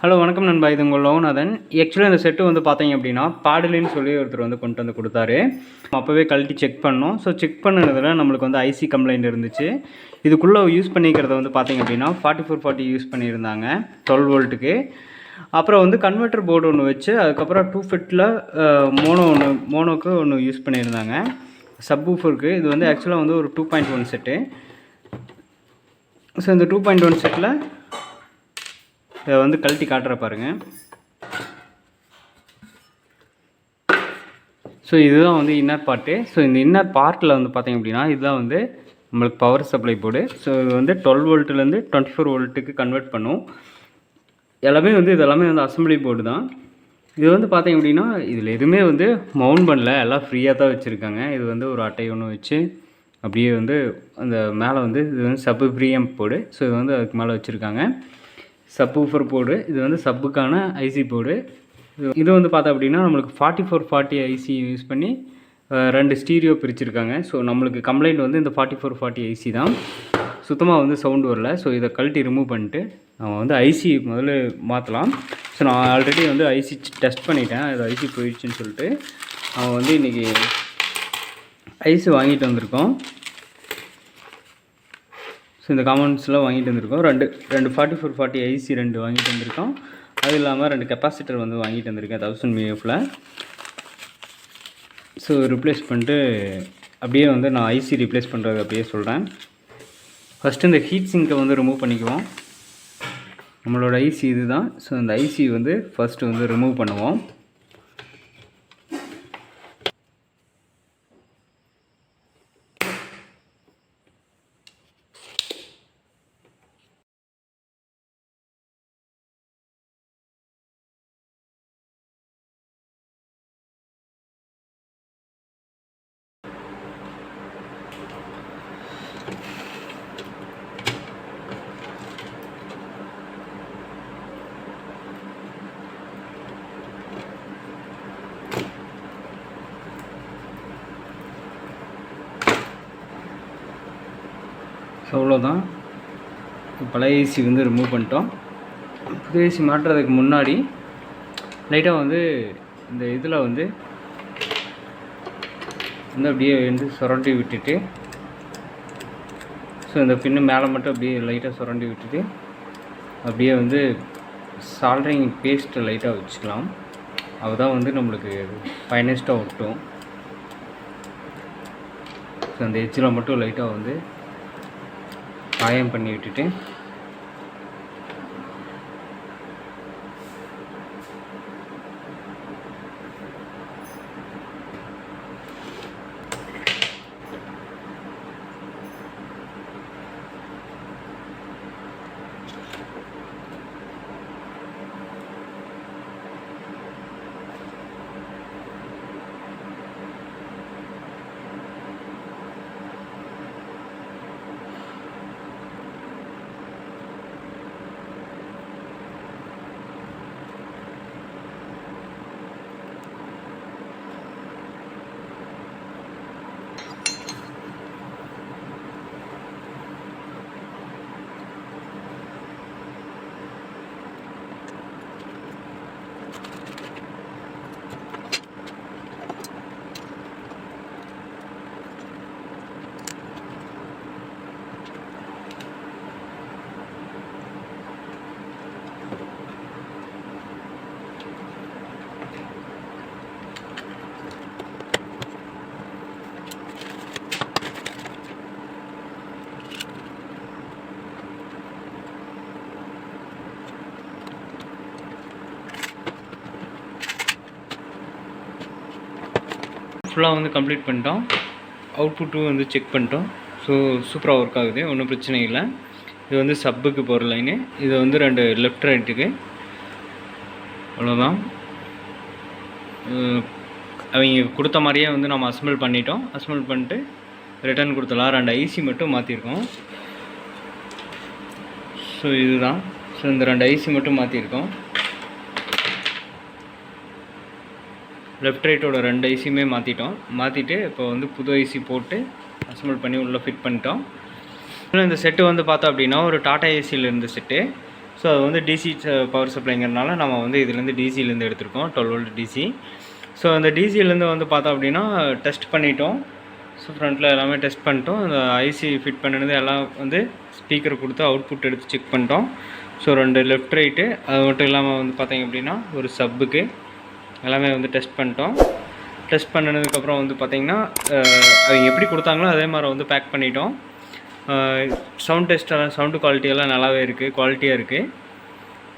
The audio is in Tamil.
ஹலோ வணக்கம் நண்பா, இது உங்கள் லோகநாதன். ஆக்சுவலாக இந்த செட்டு வந்து பார்த்தீங்க அப்படின்னா பாடலின்னு சொல்லி ஒருத்தர் வந்து கொண்டு வந்து கொடுத்தாரு. அப்போவே கழட்டி செக் பண்ணோம். ஸோ செக் பண்ணினதில் நம்மளுக்கு வந்து ஐசி கம்ப்ளைண்ட் இருந்துச்சு. இதுக்குள்ளே யூஸ் பண்ணிக்கிறத வந்து பார்த்தீங்க அப்படின்னா 4440 யூஸ் பண்ணியிருந்தாங்க 12 வோல்ட்டுக்கு. அப்புறம் வந்து கன்வெர்ட்டர் போர்டு ஒன்று வச்சு அதுக்கப்புறம் 2 ஃபிட்டில் மோனோக்கு ஒன்று யூஸ் பண்ணியிருந்தாங்க. சப்வூஃபருக்கு இது வந்து ஆக்சுவலாக வந்து ஒரு 2.1 செட்டு. ஸோ இந்த 2.1 செட்டில் இதை வந்து கழட்டி காட்டுற பாருங்கள். ஸோ இதுதான் வந்து இன்னர் பார்ட்டு. ஸோ இந்த இன்னர் பார்ட்டில் வந்து பார்த்திங்க அப்படின்னா இதுதான் வந்து நம்மளுக்கு பவர் சப்ளை போர்டு. ஸோ இது வந்து 12 வோல்ட்லேருந்து 24 வோல்ட்டுக்கு கன்வெர்ட் பண்ணும். எல்லாமே வந்து இதெல்லாமே வந்து அசம்பிளி போர்டு தான். இது வந்து பார்த்திங்க அப்படின்னா இதில் எதுவுமே வந்து மவுண்ட் பண்ணல, எல்லாம் ஃப்ரீயாக தான் வச்சுருக்காங்க. இது வந்து ஒரு அட்டை ஒன்று வச்சு அப்படியே வந்து அந்த மேலே வந்து இது வந்து சப்பு ப்ரீஎம்ப் போர்டு. ஸோ இது வந்து அதுக்கு மேலே வச்சுருக்காங்க. சப்வூஃபர் போர்டு, இது வந்து சப்புக்கான ஐசி போர்டு. இது வந்து பார்த்தா அப்படின்னா நம்மளுக்கு 4440 ஐசி யூஸ் பண்ணி 2 ஸ்டீரியோ பிரிச்சுருக்காங்க. ஸோ நம்மளுக்கு கம்ப்ளைண்ட் வந்து இந்த 4440 ஐசி தான். சுத்தமாக வந்து சவுண்டு வரல. ஸோ இதை கழட்டி ரிமூவ் பண்ணிட்டு நம்ம வந்து ஐசி முதல்ல மாற்றலாம். ஸோ நான் ஆல்ரெடி வந்து ஐசி டெஸ்ட் பண்ணிட்டேன், அது ஐசி போயிடுச்சுன்னு சொல்லிட்டு அவன் வந்து இன்றைக்கி ஐசி வாங்கிட்டு வந்திருக்கோம். ஸோ இந்த காம்பனன்ட்ஸ்லாம் வாங்கிட்டு வந்திருக்கோம். ரெண்டு 4440 ஐசி 2 வாங்கிட்டு வந்திருக்கோம். அது இல்லாமல் 2 கெப்பாசிட்டர் வந்து வாங்கிட்டு வந்திருக்கேன் 1000 mAhல. ஸோ ரிப்ளேஸ் பண்ணிட்டு அப்படியே வந்து நான் ஐசி ரிப்ளேஸ் பண்ணுறது அப்படியே சொல்கிறேன். ஃபஸ்ட்டு இந்த ஹீட் சிங்கை வந்து ரிமூவ் பண்ணிக்குவோம். நம்மளோட ஐசி இது தான். ஸோ இந்த ஐசி வந்து ஃபஸ்ட்டு வந்து ரிமூவ் பண்ணுவோம். ஸோ அவ்வளோதான். பழைய ஏசி வந்து ரிமூவ் பண்ணிட்டோம். புது ஏசி மாட்டுறதுக்கு முன்னாடி லைட்டாக வந்து இந்த இதில் வந்து அப்படியே வந்து சுரண்டி விட்டுட்டு, ஸோ இந்த பின்னு மேலே மட்டும் அப்படியே லைட்டாக சுரண்டி விட்டுட்டு அப்படியே வந்து சால்ட்ரிங் பேஸ்ட்டை லைட்டாக வச்சுக்கலாம். அதுதான் வந்து நம்மளுக்கு ஃபைனஸ்ட்டாக ஒட்டும். ஸோ அந்த எட்ஜில் மட்டும் லைட்டாக வந்து காயம் பண்ணி விட்டுட்டு ஃபுல்லாக வந்து கம்ப்ளீட் பண்ணிட்டோம். அவுட்புட்டும் வந்து செக் பண்ணிட்டோம். ஸோ சூப்பராக ஒர்க் ஆகுது, ஒன்றும் பிரச்சனை இல்லை. இது வந்து சப்புக்கு போகிற லைனு, இது வந்து 2 லெஃப்ட் ரைட்டுக்கு. அவ்வளோதான். அவங்க கொடுத்த மாதிரியே வந்து நம்ம அசம்பிள் பண்ணிட்டோம். அசம்பிள் பண்ணிட்டு ரிட்டர்ன் கொடுத்துடலாம். 2 ஐசி மட்டும் மாற்றிருக்கோம். ஸோ இதுதான். ஸோ இந்த 2 ஐசி மட்டும் மாற்றிருக்கோம். லெஃப்ட் ரைட்டோட 2 ஐசியுமே மாற்றிட்டு இப்போ வந்து புது ஐசி போட்டு அசம்பிள் பண்ணி உள்ளே ஃபிட் பண்ணிட்டோம். இந்த செட்டு வந்து பார்த்தோம் அப்படின்னா ஒரு டாடா ஏசியில் இருந்த செட்டு. ஸோ அது வந்து டிசி பவர் சப்ளைங்கிறனால நம்ம வந்து இதுலேருந்து டிசிலேருந்து எடுத்திருக்கோம் 12 வோல்ட் டிசி. ஸோ அந்த டிசிலேருந்து வந்து பார்த்தோம் அப்படின்னா டெஸ்ட் பண்ணிட்டோம். ஸோ ஃப்ரண்ட்டில் எல்லாமே டெஸ்ட் பண்ணிட்டோம். அந்த ஐசி ஃபிட் பண்ணினது எல்லாம் வந்து ஸ்பீக்கர் கொடுத்து அவுட்புட் எடுத்து செக் பண்ணிட்டோம். ஸோ 2 லெஃப்ட் ரைட்டு, அது மட்டும் இல்லாமல் வந்து பார்த்திங்க அப்படின்னா ஒரு சப்புக்கு எல்லாமே வந்து டெஸ்ட் பண்ணிட்டோம். டெஸ்ட் பண்ணினதுக்கப்புறம் வந்து பார்த்திங்கன்னா அவங்க எப்படி கொடுத்தாங்களோ அதே மாதிரி வந்து பேக் பண்ணிட்டோம். சவுண்ட் டெஸ்ட்டெல்லாம், சவுண்டு குவாலிட்டியெல்லாம் நல்லாவே இருக்குது, குவாலிட்டியாக இருக்குது.